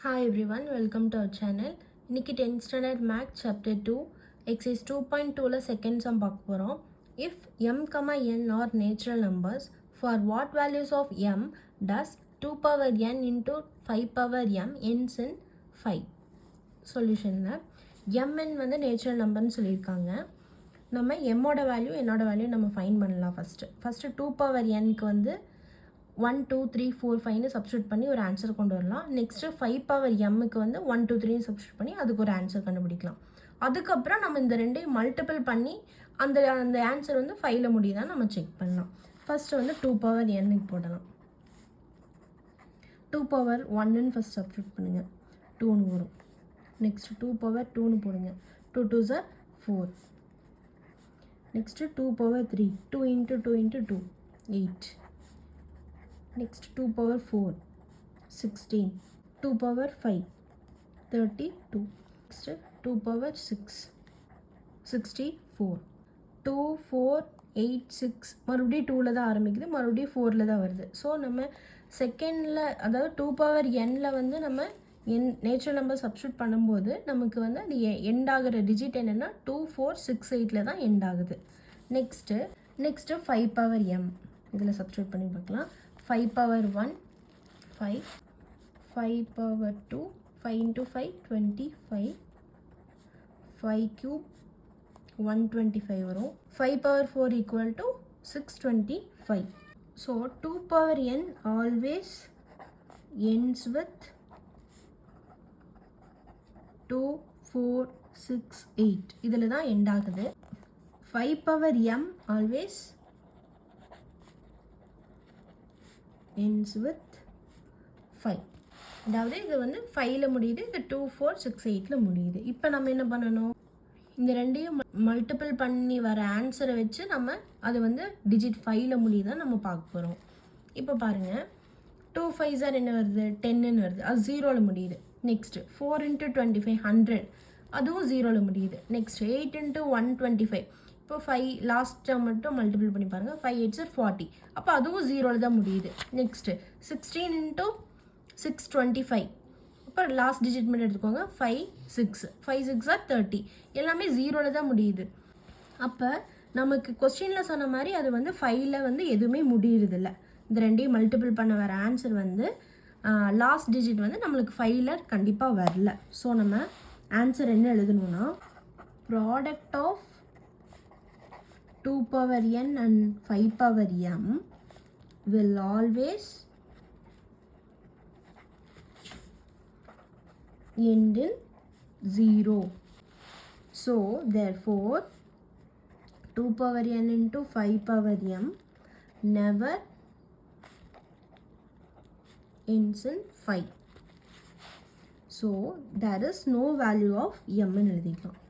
Hi everyone, welcome to our channel. இன்னைக்கு 10th standard math chapter 2 exercise 2.2ல second sum பார்க்க போறோம். If m, n are natural numbers, for what values of m does 2 power n into 5 power m ends in 5? சொல்யூஷன்ல mn வந்து natural நம்பர்னு சொல்லியிருக்காங்க. நம்ம mோட value என்னோட value நம்ம find பண்ணலாம். First 2 power nக்கு வந்து 1 2 3 4 5ன்னு சப்ஸ்டியூட் பண்ணி ஒரு ஆன்சர் கொண்டு வரலாம். நெக்ஸ்ட்டு 5 பவர் எம்முக்கு வந்து 1 2 3 சப்ஸ்டியூட் பண்ணி அதுக்கு ஒரு ஆன்சர் கண்டுபிடிக்கலாம். அதுக்கப்புறம் நம்ம இந்த ரெண்டையும் மல்டிபிள் பண்ணி அந்த ஆன்சர் வந்து 5ல் முடியுதான் நம்ம செக் பண்ணலாம். ஃபஸ்ட்டு வந்து 2 பவர் என்னுக்கு போடலாம். 2 பவர் 1ன்னு ஃபஸ்ட் சப்ஸ்டியூட் பண்ணுங்கள், 2ன்னு வரும். நெக்ஸ்ட்டு 2 பவர் 2ன்னு போடுங்க, 2 2s are 4. Next 2 power 3, 2 into 2 into 2, 8. Next 2 power 4, 16. 2 power 5, 32. Next 2 power 6, 64. 2 4 8 6 மறுபடியும் 2ல தான் ஆரம்பிக்குது, மறுபடியும் 4ல தான் வருது. ஸோ நம்ம செகண்டில், அதாவது 2 பவர் என்ல வந்து நம்ம நேச்சுரல் நம்பர் சப்ஸ்டியூட் பண்ணும்போது நமக்கு வந்து அது எண்ட் ஆகிற டிஜிட் என்னென்னா 2 4 6 8ல் தான் எண்ட் ஆகுது. நெக்ஸ்ட்டு 5 பவர் எம் இதில் சப்ஸ்டியூட் பண்ணி பார்க்கலாம். 5 power 1, 5, 5 power 2, 5 into 5, 25, 5 cube, 125 வரும். 5 power 4 equal to 625. So 2 power n always ends with 2, 4, 6, 8. இதில் தான் end ஆகுது. 5 power m always ends with 5. அதாவது இது வந்து 5ல் முடியுது, இது 2 4 6 8ல் முடியுது. இப்போ நம்ம என்ன பண்ணணும், இந்த ரெண்டையும் மல்டிபிள் பண்ணி வர ஆன்சரை வச்சு நம்ம அது வந்து டிஜிட் 5ல் முடியுதான் நம்ம பார்க்க போகிறோம். இப்போ பாருங்கள், 2 5s are என்ன வருது, 10ன்னு வருது, அது 0ல் முடியுது. நெக்ஸ்ட்டு 4 into 25 100, அதுவும் 0ல் முடியுது. நெக்ஸ்ட் 8 into 125, இப்போ 5 லாஸ்ட்டை மட்டும் மல்டிபிள் பண்ணி பாருங்கள், 5 8s are 40, அப்போ அதுவும் 0ல் தான் முடியுது. நெக்ஸ்ட்டு 16 into 625, இப்போ லாஸ்ட் டிஜிட் மட்டும் எடுத்துக்கோங்க, 5 6 are 30, எல்லாமே 0ல் தான் முடியுது. அப்போ நமக்கு கொஸ்டினில் சொன்ன மாதிரி அது வந்து 5ல் வந்து எதுவுமே முடியறதில்ல. இந்த ரெண்டையும் மல்டிபிள் பண்ண வர ஆன்சர் வந்து லாஸ்ட் டிஜிட் வந்து நம்மளுக்கு 5ல் கண்டிப்பாக வரல. ஸோ நம்ம ஆன்சர் என்ன எழுதணும்னா, product of 2 power n and 5 power m will always end in 0. So therefore 2 power n into 5 power m never ends in 5. So there is no value of m ன்னு எழுதிக்கலாம்.